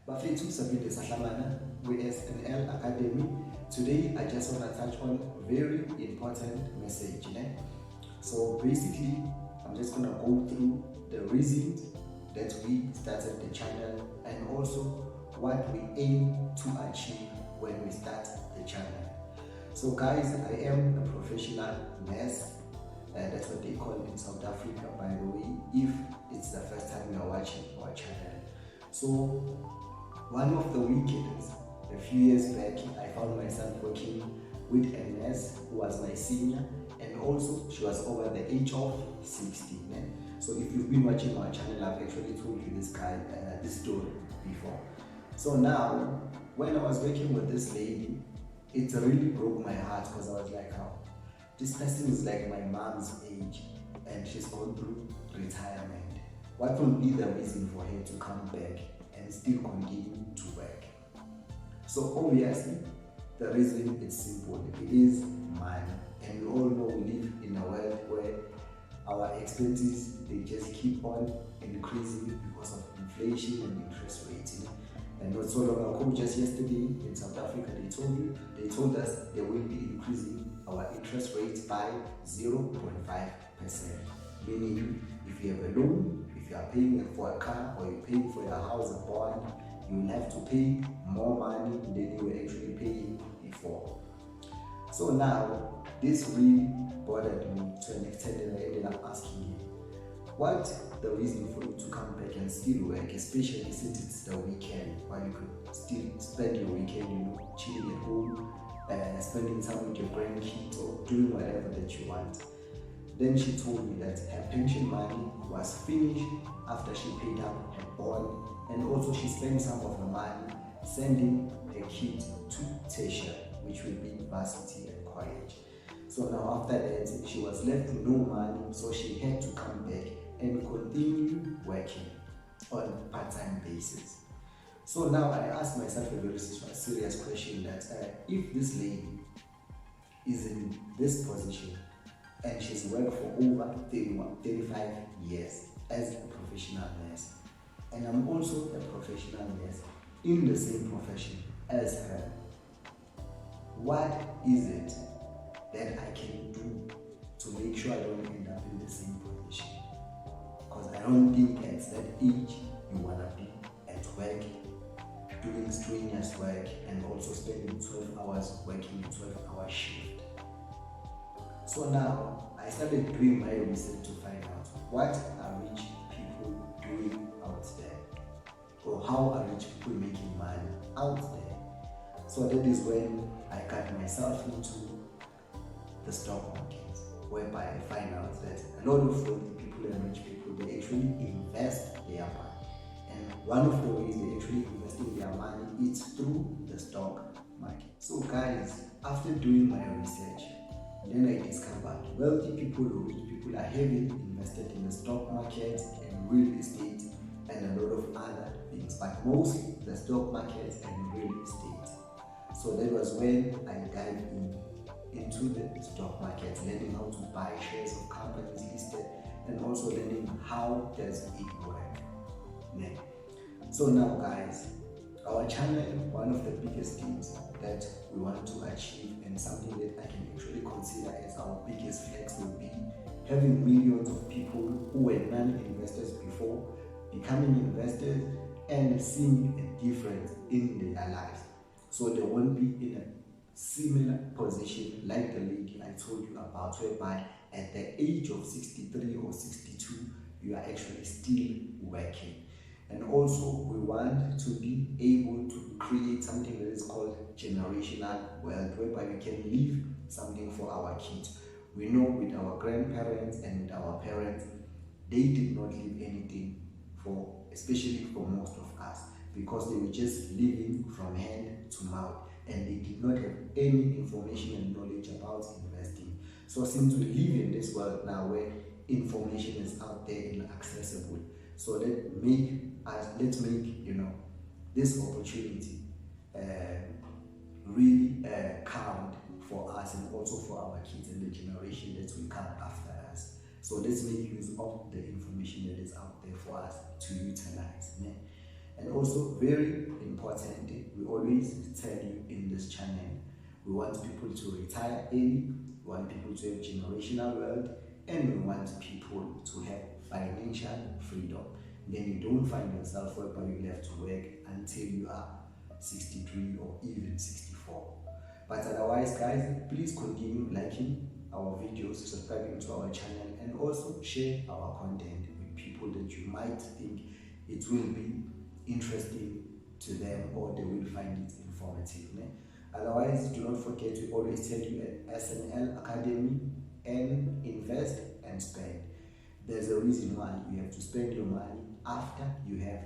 Bafethu Sabine Sahlamana with SNL Academy. Today I just want to touch on very important message. So basically I'm just gonna go through the reasons that we started the channel and also what we aim to achieve when we start the channel. So guys, I am a professional nurse. That's what they call it in South Africa, by the way, if it's the first time you are watching our channel. So one of the weekends, a few years back, I found myself working with a nurse who was my senior, and also she was over the age of 60. So if you've been watching our channel, I've actually told you this story before. So now, when I was working with this lady, it really broke my heart because I was like, oh, this person is like my mom's age and she's going through retirement. What will be the reason for her to come back and still continue to work? So obviously, the reason is simple. It is money. And we all know we live in a world where our expenses, they just keep on increasing because of inflation and interest rates. And not so long ago, just yesterday in South Africa, they told us they will be increasing our interest rates by 0.5%. Meaning, if you have a loan, if you are paying for a car or you're paying for your house, a bond, you will have to pay more money than you were actually paying before. So now, this really bothered me to an extent that I ended up asking him, what the reason for you to come back and still work, especially since it's the weekend, while you could still spend your weekend, chilling at home, spending time with your grandkids or doing whatever that you want. Then she told me that her pension money was finished after she paid up her bond, and also she spent some of her money sending her kids to tertiary, which will be varsity and college. So now after that, she was left with no money, so she had to come back and continue working on a part-time basis. So now I asked myself a very serious question that if this lady is in this position and she's worked for over 35 years as a professional nurse, and I'm also a professional nurse in the same profession as her, what is it that I can do to make sure I don't end up in the same position? Because I don't think at that age you want to be at work, doing strenuous work, and also spending 12 hours working a 12-hour shift. So now I started doing my research to find out what are rich people doing out there, or how are rich people making money out there. So that is when I got myself into the stock market, whereby I find out that a lot of wealthy people and rich people, they actually invest their money. And one of the ways they actually invest in their money is through the stock market. So guys, after doing my research, then I discovered wealthy people or rich people are heavily invested in the stock market and real estate and a lot of other things, but mostly the stock market and real estate. So that was when I dived into the stock market, learning how to buy shares of companies listed and also learning how does it work. So now guys, our channel, one of the biggest things that we want to achieve and something that I can actually consider as our biggest flex will be having millions of people who were non-investors before becoming investors and seeing a difference in their lives. So they won't be in a similar position like the lady I told you about, whereby at the age of 63 or 62, you are actually still working. And also, we want to be able to create something that is called generational wealth, whereby we can leave something for our kids. We know with our grandparents and with our parents, they did not leave anything for, especially for most of us, because they were just living from hand to mouth and they did not have any information and knowledge about investing. So since we live in this world now where information is out there and accessible, so let's make this opportunity really count for us and also for our kids and the generation that will come after us. So let's make use of the information that is out there for us to utilize. And also, very important, we always tell you in this channel, we want people to retire early, we want people to have generational wealth, and we want people to have financial freedom. Then you don't find yourself whereby you have to work until you are 63 or even 64. But otherwise, guys, please continue liking our videos, subscribing to our channel, and also share our content with people that you might think it will be interesting to them, or they will find it informative. Otherwise, do not forget, we always tell you at SNL Academy, and invest and spend. There's a reason why you have to spend your money after you have